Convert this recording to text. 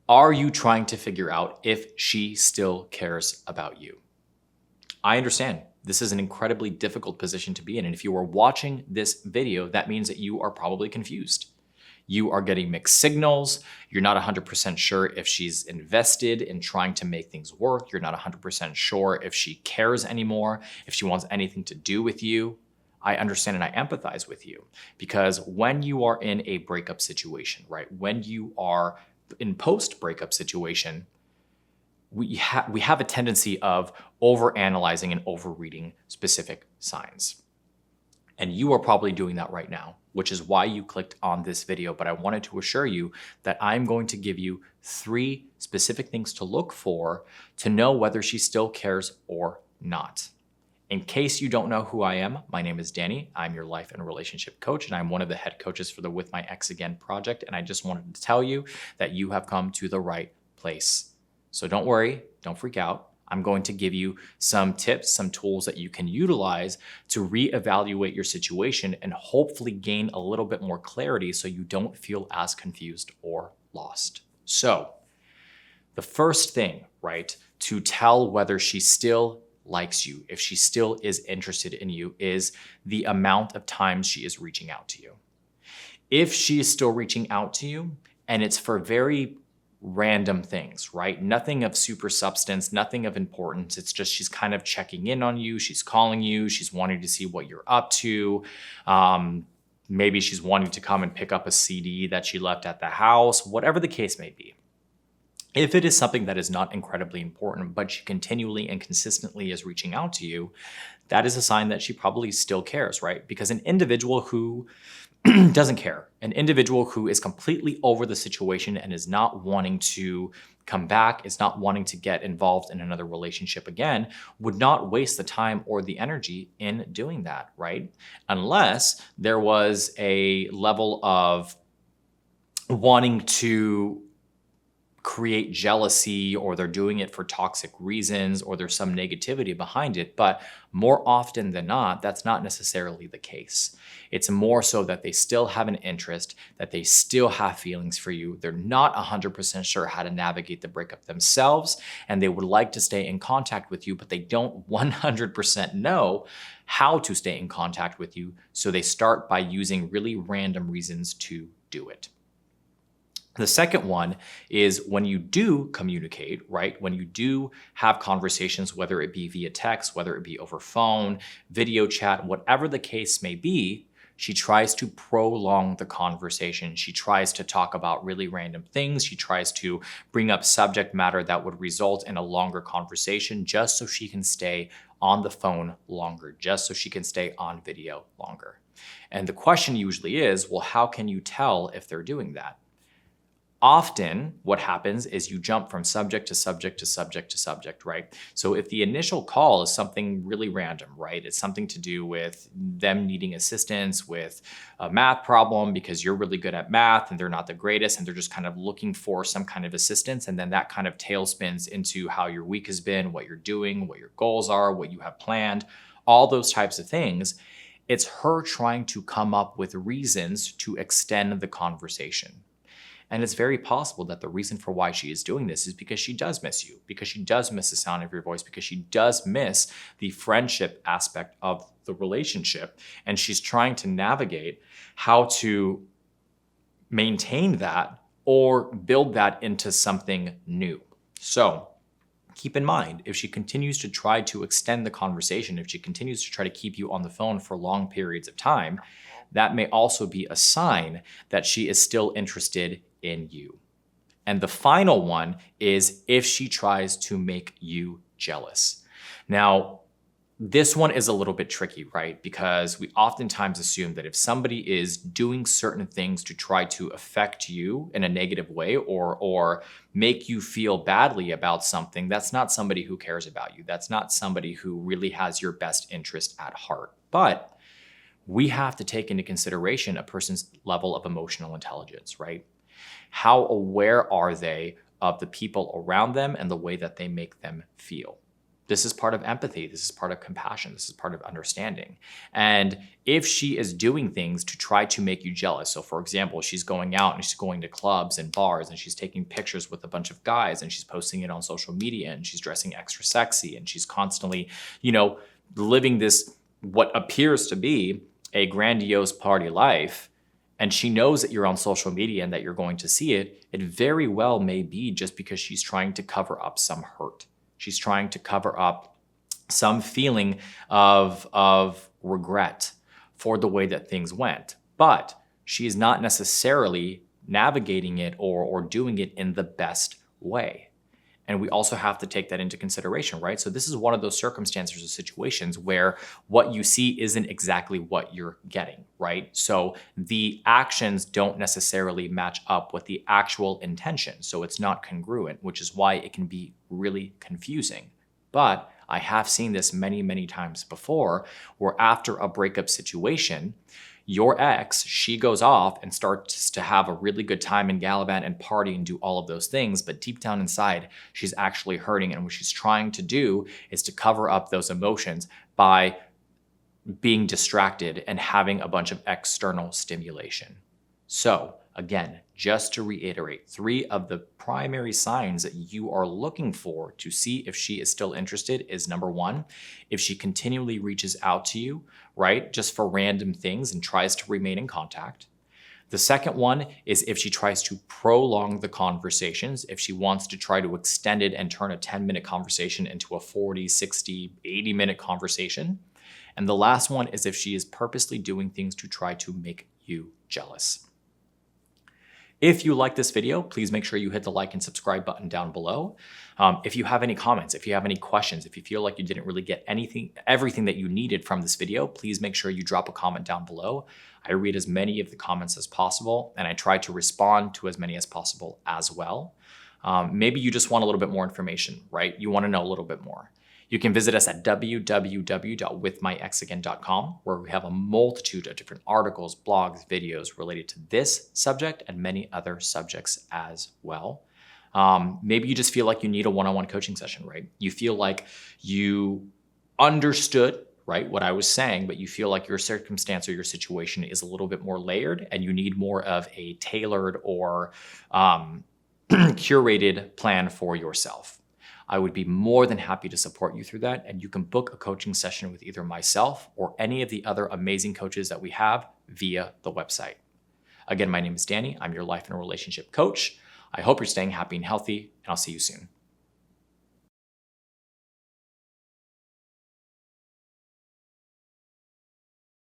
Are you trying to figure out if she still cares about you? I understand this is an incredibly difficult position to be in. And if you are watching this video, that means that you are probably confused. You are getting mixed signals. You're not 100% sure if she's invested in trying to make things work. You're not 100% sure if she cares anymore, if she wants anything to do with you. I understand and I empathize with you, because when you are in a breakup situation, right? When you are in post-breakup situation, we have a tendency of overanalyzing and overreading specific signs. And you are probably doing that right now, which is why you clicked on this video. But I wanted to assure you that I'm going to give you 3 specific things to look for to know whether she still cares or not. In case you don't know who I am, my name is Danny. I'm your life and relationship coach, and I'm one of the head coaches for the With My Ex Again project. And I just wanted to tell you that you have come to the right place. So don't worry, don't freak out. I'm going to give you some tips, some tools that you can utilize to reevaluate your situation and hopefully gain a little bit more clarity so you don't feel as confused or lost. So the first thing, right, to tell whether she still likes you, if she still is interested in you, is the amount of times she is reaching out to you. If she is still reaching out to you and it's for very random things, right? Nothing of super substance, nothing of importance. It's just she's kind of checking in on you. She's calling you. She's wanting to see what you're up to. Maybe she's wanting to come and pick up a CD that she left at the house, whatever the case may be. If it is something that is not incredibly important, but she continually and consistently is reaching out to you, that is a sign that she probably still cares, right? Because an individual who doesn't care, an individual who is completely over the situation and is not wanting to come back, is not wanting to get involved in another relationship again, would not waste the time or the energy in doing that, right? Unless there was a level of wanting to create jealousy, or they're doing it for toxic reasons, or there's some negativity behind it. But more often than not, that's not necessarily the case. It's more so that they still have an interest, that they still have feelings for you. They're not 100% sure how to navigate the breakup themselves, and they would like to stay in contact with you, but they don't 100% know how to stay in contact with you. So they start by using really random reasons to do it. The second one is when you do communicate, right? When you do have conversations, whether it be via text, whether it be over phone, video chat, whatever the case may be, she tries to prolong the conversation. She tries to talk about really random things. She tries to bring up subject matter that would result in a longer conversation just so she can stay on the phone longer, just so she can stay on video longer. And the question usually is, well, how can you tell if they're doing that? Often what happens is you jump from subject to subject to subject to subject, right? So if the initial call is something really random, right? It's something to do with them needing assistance with a math problem because you're really good at math and they're not the greatest and they're just kind of looking for some kind of assistance. And then that kind of tailspins into how your week has been, what you're doing, what your goals are, what you have planned, all those types of things. It's her trying to come up with reasons to extend the conversation. And it's very possible that the reason for why she is doing this is because she does miss you, because she does miss the sound of your voice, because she does miss the friendship aspect of the relationship. And she's trying to navigate how to maintain that or build that into something new. So keep in mind, if she continues to try to extend the conversation, if she continues to try to keep you on the phone for long periods of time, that may also be a sign that she is still interested in you. And the final one is if she tries to make you jealous. Now, this one is a little bit tricky, right? Because we oftentimes assume that if somebody is doing certain things to try to affect you in a negative way or make you feel badly about something, that's not somebody who cares about you. That's not somebody who really has your best interest at heart. But we have to take into consideration a person's level of emotional intelligence, right? How aware are they of the people around them and the way that they make them feel? This is part of empathy. This is part of compassion. This is part of understanding. And if she is doing things to try to make you jealous, so for example, she's going out and she's going to clubs and bars and she's taking pictures with a bunch of guys and she's posting it on social media and she's dressing extra sexy and she's constantly, living this, what appears to be a grandiose party life, and she knows that you're on social media and that you're going to see it, it very well may be just because she's trying to cover up some hurt. She's trying to cover up some feeling of regret for the way that things went. But she is not necessarily navigating it or doing it in the best way. And we also have to take that into consideration, right? So this is one of those circumstances or situations where what you see isn't exactly what you're getting, right? So the actions don't necessarily match up with the actual intention. So it's not congruent, which is why it can be really confusing. But I have seen this many, many times before, where after a breakup situation, your ex, she goes off and starts to have a really good time and gallivant and party and do all of those things. But deep down inside, she's actually hurting. And what she's trying to do is to cover up those emotions by being distracted and having a bunch of external stimulation. So again, just to reiterate, 3 of the primary signs that you are looking for to see if she is still interested is number 1, if she continually reaches out to you, right, just for random things and tries to remain in contact. The second one is if she tries to prolong the conversations, if she wants to try to extend it and turn a 10-minute conversation into a 40, 60, 80-minute conversation. And the last one is if she is purposely doing things to try to make you jealous. If you like this video, please make sure you hit the like and subscribe button down below. If you have any comments, if you have any questions, if you feel like you didn't really get everything that you needed from this video, please make sure you drop a comment down below. I read as many of the comments as possible, and I try to respond to as many as possible as well. Maybe you just want a little bit more information, right? You want to know a little bit more. You can visit us at www.withmyexagain.com, where we have a multitude of different articles, blogs, videos related to this subject and many other subjects as well. Maybe you just feel like you need a one-on-one coaching session, right? You feel like you understood, right, what I was saying, but you feel like your circumstance or your situation is a little bit more layered and you need more of a tailored or curated plan for yourself. I would be more than happy to support you through that, and you can book a coaching session with either myself or any of the other amazing coaches that we have via the website. Again, my name is Danny. I'm your life and relationship coach. I hope you're staying happy and healthy, and I'll see you soon.